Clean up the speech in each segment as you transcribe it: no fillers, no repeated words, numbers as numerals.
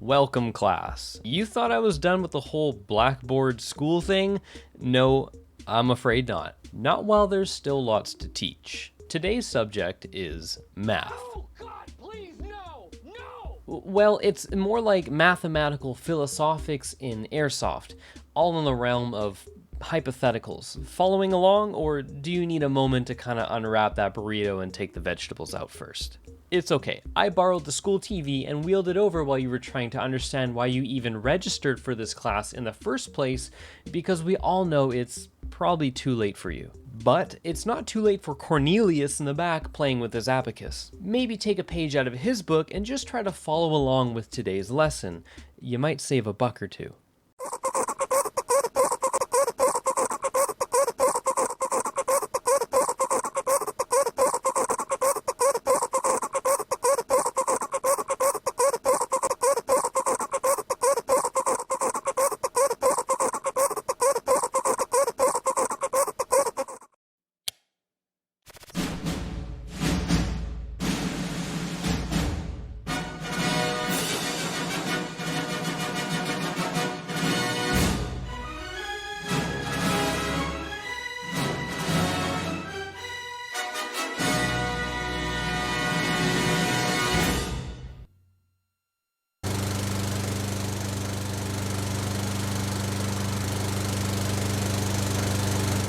Welcome, class. You thought I was done with the whole blackboard school thing? No, I'm afraid not. Not while there's still lots to teach. Today's subject is math. Oh God, please, no! No! Well, it's more like mathematical philosophics in Airsoft, all in the realm of hypotheticals. Following along, or do you need a moment to kind of unwrap that burrito and take the vegetables out first? It's okay. I borrowed the school TV and wheeled it over while you were trying to understand why you even registered for this class in the first place, because we all know it's probably too late for you. But it's not too late for Cornelius in the back playing with his abacus. Maybe take a page out of his book and just try to follow along with today's lesson. You might save a buck or two.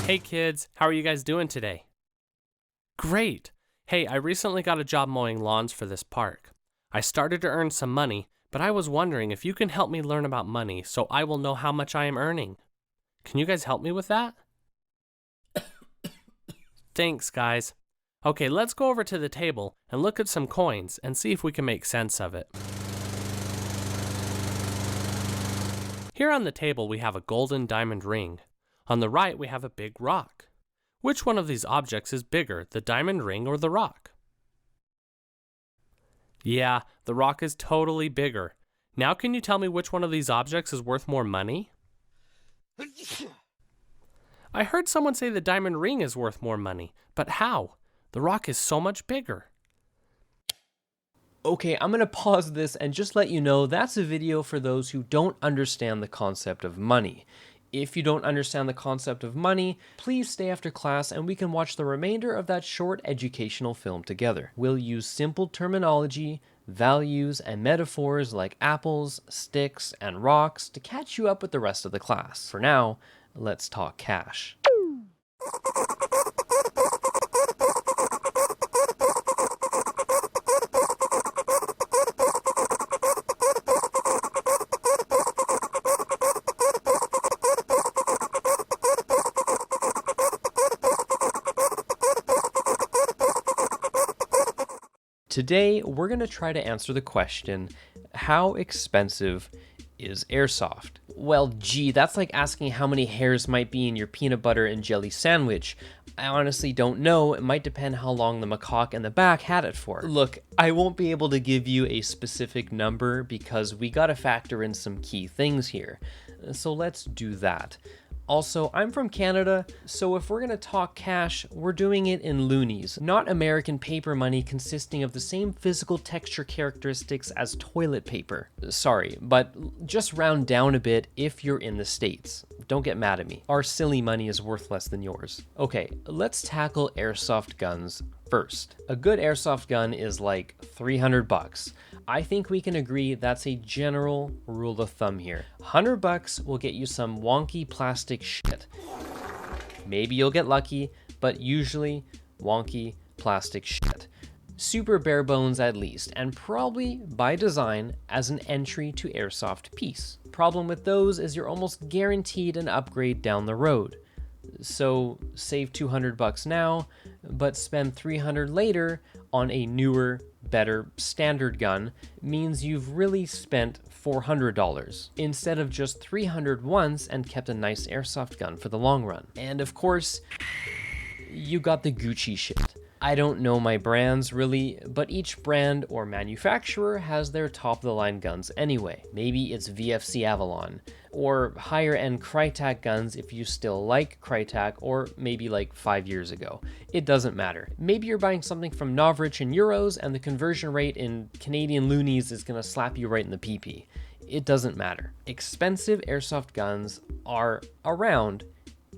Hey kids, how are you guys doing today? Great! Hey, I recently got a job mowing lawns for this park. I started to earn some money, but I was wondering if you can help me learn about money so I will know how much I am earning. Can you guys help me with that? Thanks, guys. Okay, let's go over to the table and look at some coins and see if we can make sense of it. Here on the table we have a golden diamond ring. On the right, we have a big rock. Which one of these objects is bigger, the diamond ring or the rock? Yeah, the rock is totally bigger. Now can you tell me which one of these objects is worth more money? I heard someone say the diamond ring is worth more money, but how? The rock is so much bigger. Okay, I'm gonna pause this and just let you know that's a video for those who don't understand the concept of money. If you don't understand the concept of money, please stay after class and we can watch the remainder of that short educational film together. We'll use simple terminology, values, and metaphors like apples, sticks, and rocks to catch you up with the rest of the class. For now, let's talk cash. Today, we're going to try to answer the question, how expensive is airsoft? Well, gee, that's like asking how many hairs might be in your peanut butter and jelly sandwich. I honestly don't know. It might depend how long the macaque in the back had it for. Look, I won't be able to give you a specific number because we got to factor in some key things here. So let's do that. Also, I'm from Canada, so if we're going to talk cash, we're doing it in loonies, not American paper money consisting of the same physical texture characteristics as toilet paper. Sorry, but just round down a bit if you're in the States. Don't get mad at me. Our silly money is worth less than yours. Okay, let's tackle airsoft guns first. A good airsoft gun is like 300 bucks. I think we can agree that's a general rule of thumb here. 100 bucks will get you some wonky plastic shit. Maybe you'll get lucky, but usually wonky plastic shit. Super bare bones at least, and probably by design as an entry to airsoft piece. Problem with those is you're almost guaranteed an upgrade down the road. So save 200 bucks now, but spend 300 later on a newer, better standard gun means you've really spent $400 instead of just $300 once and kept a nice airsoft gun for the long run. And of course, you got the Gucci shit. I don't know my brands really, but each brand or manufacturer has their top-of-the-line guns anyway. Maybe it's VFC Avalon, or higher-end Crytac guns if you still like Crytac, or maybe like 5 years ago. It doesn't matter. Maybe you're buying something from Novrich in euros and the conversion rate in Canadian loonies is gonna slap you right in the PP. It doesn't matter. Expensive airsoft guns are around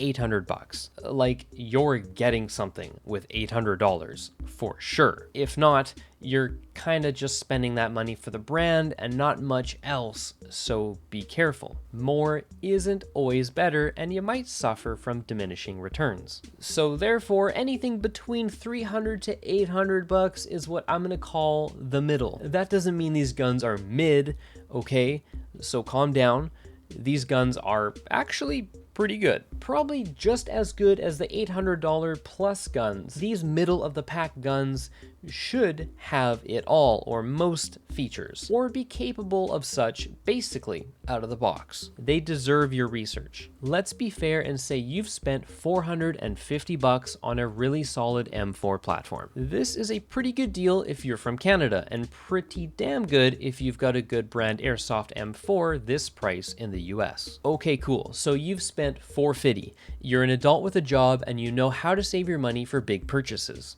$800. Like, you're getting something with $800 for sure. If not, you're kind of just spending that money for the brand and not much else, so be careful. More isn't always better, and you might suffer from diminishing returns. So therefore, anything between $300 to $800 is what I'm gonna call the middle. That doesn't mean these guns are mid, okay? So calm down. These guns are actually pretty good. Probably just as good as the $800 plus guns. These middle of the pack guns should have it all or most features, or be capable of such basically out of the box. They deserve your research. Let's be fair and say you've spent $450 on a really solid M4 platform. This is a pretty good deal if you're from Canada, and pretty damn good if you've got a good brand Airsoft M4 this price in the US. Okay, cool. So you've spent $450. You're an adult with a job and you know how to save your money for big purchases.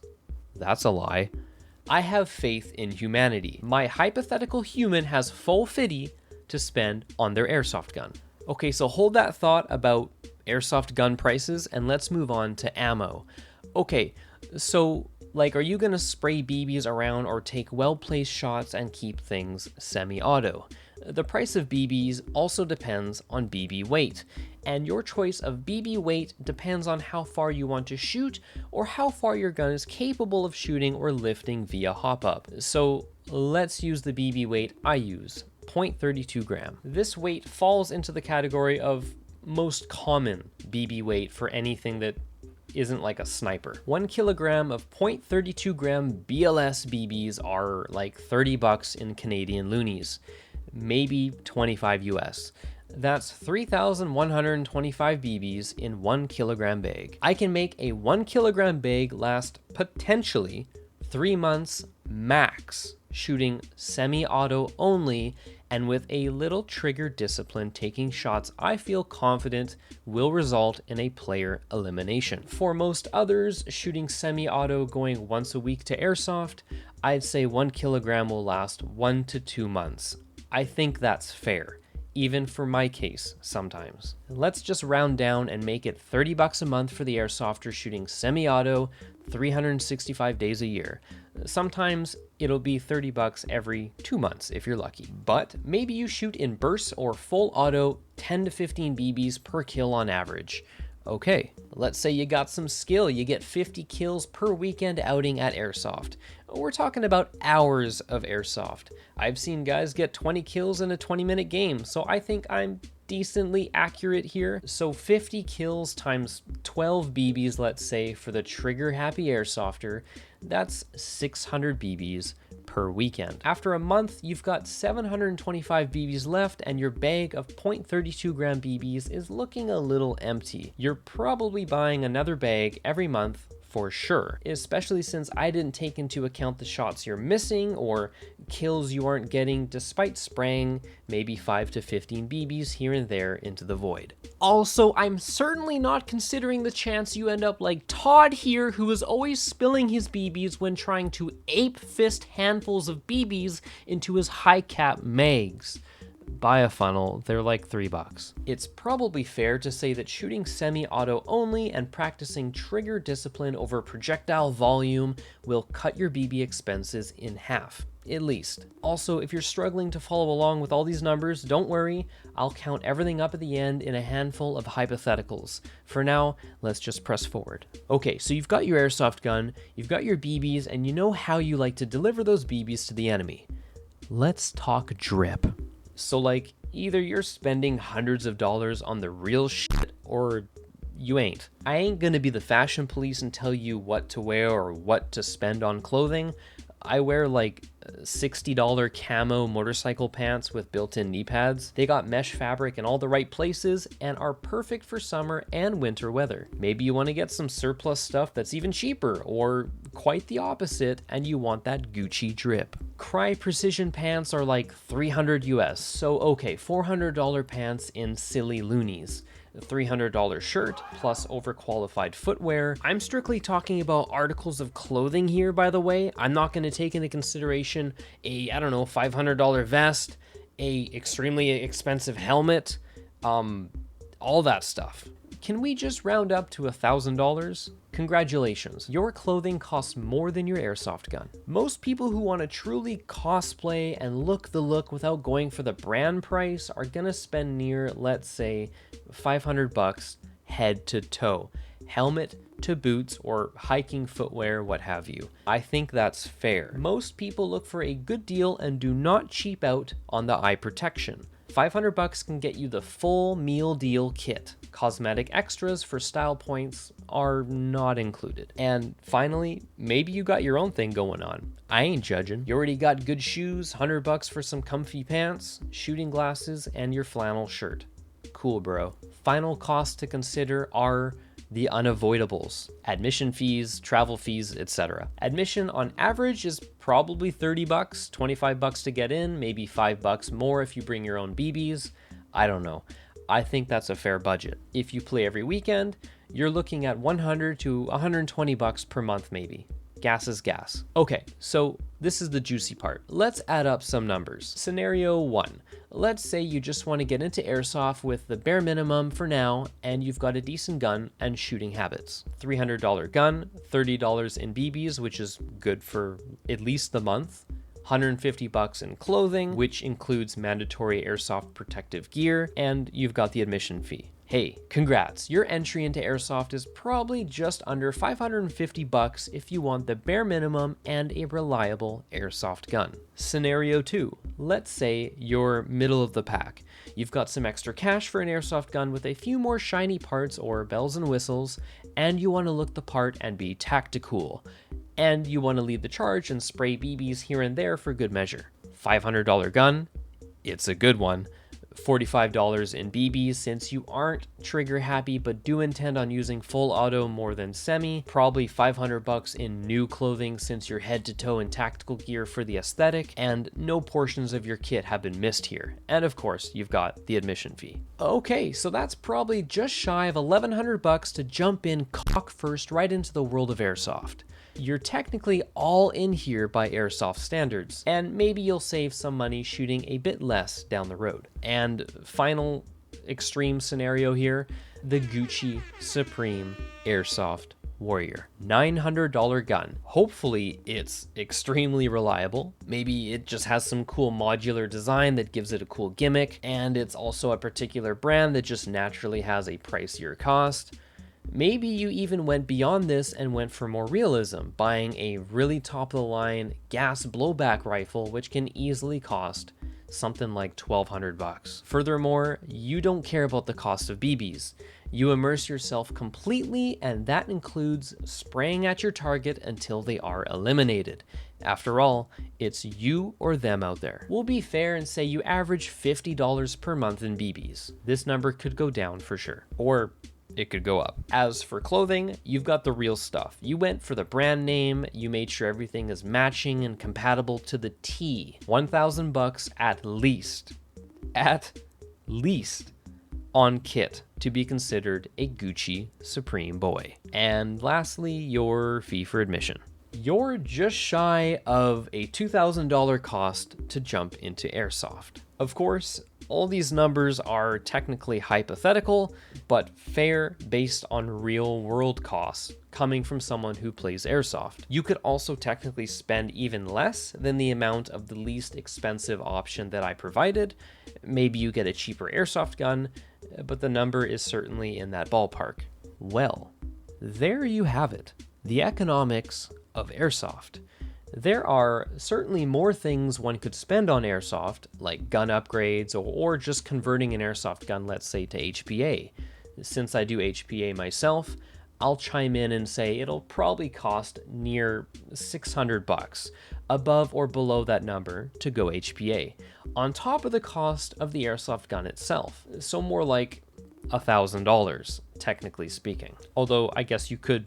That's a lie. I have faith in humanity. My hypothetical human has full $50 to spend on their airsoft gun. Okay, so hold that thought about airsoft gun prices and let's move on to ammo. Okay, so like, are you gonna spray BBs around or take well-placed shots and keep things semi-auto? The price of BBs also depends on BB weight, and your choice of BB weight depends on how far you want to shoot or how far your gun is capable of shooting or lifting via hop-up. So let's use the BB weight I use, 0.32 gram. This weight falls into the category of most common BB weight for anything that isn't like a sniper. 1 kilogram of 0.32 gram BLS BBs are like $30 in Canadian loonies, maybe 25 US. That's 3,125 BBs in 1 kilogram bag. I can make a 1 kilogram bag last potentially 3 months max, shooting semi-auto only, and with a little trigger discipline, taking shots I feel confident will result in a player elimination. For most others, shooting semi-auto going once a week to airsoft, I'd say 1 kilogram will last 1 to 2 months. I think that's fair, even for my case sometimes. Let's just round down and make it $30 a month for the airsofter shooting semi-auto 365 days a year. Sometimes it'll be $30 every 2 months if you're lucky. But maybe you shoot in bursts or full auto 10 to 15 BBs per kill on average. Okay, let's say you got some skill, you get 50 kills per weekend outing at Airsoft. We're talking about hours of Airsoft. I've seen guys get 20 kills in a 20-minute game, so I think I'm decently accurate here. So 50 kills times 12 BBs, let's say, for the trigger-happy Airsofter, that's 600 BBs per weekend. After a month, you've got 725 BBs left, and your bag of 0.32 gram BBs is looking a little empty. You're probably buying another bag every month for sure, especially since I didn't take into account the shots you're missing or kills you aren't getting despite spraying maybe 5 to 15 BBs here and there into the void. Also, I'm certainly not considering the chance you end up like Todd here, who is always spilling his BBs when trying to ape fist handfuls of BBs into his high cap mags. Buy a funnel, they're like $3. It's probably fair to say that shooting semi-auto only and practicing trigger discipline over projectile volume will cut your BB expenses in half, at least. Also, if you're struggling to follow along with all these numbers, don't worry, I'll count everything up at the end in a handful of hypotheticals. For now, let's just press forward. Okay, so you've got your airsoft gun, you've got your BBs, and you know how you like to deliver those BBs to the enemy. Let's talk drip. So like, either you're spending hundreds of dollars on the real shit or you ain't. I ain't gonna be the fashion police and tell you what to wear or what to spend on clothing. I wear like $60 camo motorcycle pants with built-in knee pads. They got mesh fabric in all the right places and are perfect for summer and winter weather. Maybe you want to get some surplus stuff that's even cheaper, or quite the opposite and you want that Gucci drip. Crye Precision pants are like $300 US, so okay, $400 pants in silly loonies. A $300 shirt plus overqualified footwear. I'm strictly talking about articles of clothing here, by the way. I'm not going to take into consideration a, I don't know, $500 vest, a extremely expensive helmet, all that stuff. Can we just round up to $1,000? Congratulations, your clothing costs more than your airsoft gun. Most people who want to truly cosplay and look the look without going for the brand price are gonna spend near, let's say, $500 head to toe. Helmet to boots or hiking footwear, what have you. I think that's fair. Most people look for a good deal and do not cheap out on the eye protection. $500 can get you the full meal deal kit. Cosmetic extras for style points are not included. And finally, maybe you got your own thing going on. I ain't judging. You already got good shoes, $100 for some comfy pants, shooting glasses, and your flannel shirt. Cool, bro. Final costs to consider are the unavoidables: admission fees, travel fees, etc. Admission on average is probably $30, $25 to get in, maybe $5 more if you bring your own BBs. I don't know. I think that's a fair budget. If you play every weekend, you're looking at $100 to $120 per month maybe. Gas is gas. Okay, so this is the juicy part. Let's add up some numbers. Scenario 1. Let's say you just want to get into airsoft with the bare minimum for now, and you've got a decent gun and shooting habits. $300 gun, $30 in BBs, which is good for at least the month. $150 in clothing, which includes mandatory airsoft protective gear, and you've got the admission fee. Hey, congrats, your entry into airsoft is probably just under $550 if you want the bare minimum and a reliable airsoft gun. Scenario 2, let's say you're middle of the pack. You've got some extra cash for an airsoft gun with a few more shiny parts or bells and whistles, and you want to look the part and be tactical. And you want to lead the charge and spray BBs here and there for good measure. $500 gun, it's a good one. $45 in BBs since you aren't trigger happy but do intend on using full auto more than semi. Probably $500 in new clothing since you're head to toe in tactical gear for the aesthetic, and no portions of your kit have been missed here. And of course, you've got the admission fee. Okay, so that's probably just shy of $1,100 to jump in cock first right into the world of airsoft. You're technically all in here by airsoft standards, and maybe you'll save some money shooting a bit less down the road. And final extreme scenario here, the Gucci Supreme Airsoft Warrior. $900 gun. Hopefully it's extremely reliable. Maybe it just has some cool modular design that gives it a cool gimmick, and it's also a particular brand that just naturally has a pricier cost. Maybe you even went beyond this and went for more realism, buying a really top-of-the-line gas blowback rifle, which can easily cost something like $1,200. Furthermore, you don't care about the cost of BBs. You immerse yourself completely, and that includes spraying at your target until they are eliminated. After all, it's you or them out there. We'll be fair and say you average $50 per month in BBs. This number could go down for sure, or it could go up. As for clothing, you've got the real stuff. You went for the brand name, you made sure everything is matching and compatible to the T. $1,000 at least on kit to be considered a Gucci Supreme boy. And lastly, your fee for admission. You're just shy of a $2,000 cost to jump into airsoft. Of course, all these numbers are technically hypothetical, but fair based on real world costs coming from someone who plays airsoft. You could also technically spend even less than the amount of the least expensive option that I provided. Maybe you get a cheaper airsoft gun, but the number is certainly in that ballpark. Well, there you have it. The economics of airsoft. There are certainly more things one could spend on airsoft, like gun upgrades or just converting an airsoft gun, let's say, to HPA. Since I do HPA myself, I'll chime in and say it'll probably cost near $600, above or below that number, to go HPA, on top of the cost of the airsoft gun itself. So more like $1,000, technically speaking. Although I guess you could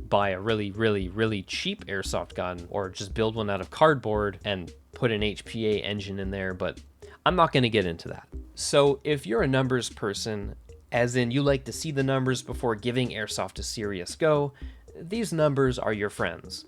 buy a really cheap airsoft gun, or just build one out of cardboard and put an HPA engine in there, but I'm not going to get into that. So if you're a numbers person, as in you like to see the numbers before giving airsoft a serious go, these numbers are your friends,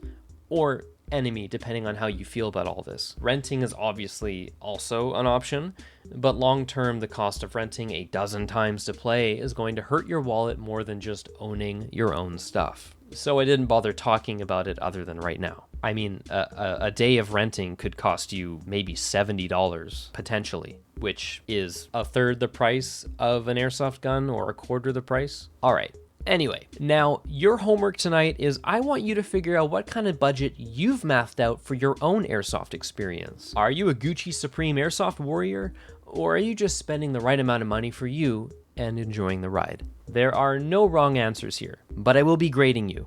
or enemy, depending on how you feel about all this. Renting is obviously also an option, but long term, the cost of renting a dozen times to play is going to hurt your wallet more than just owning your own stuff. So I didn't bother talking about it other than right now. I mean, a day of renting could cost you maybe $70 potentially, which is a third the price of an airsoft gun, or a quarter the price. All right. Anyway, now your homework tonight is I want you to figure out what kind of budget you've mathed out for your own airsoft experience. Are you a Gucci Supreme airsoft warrior, or are you just spending the right amount of money for you and enjoying the ride? There are no wrong answers here, but I will be grading you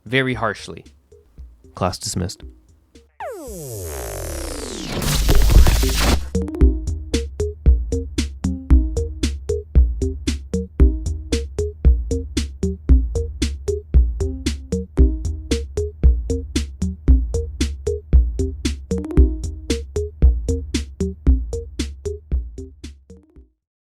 very harshly. Class dismissed.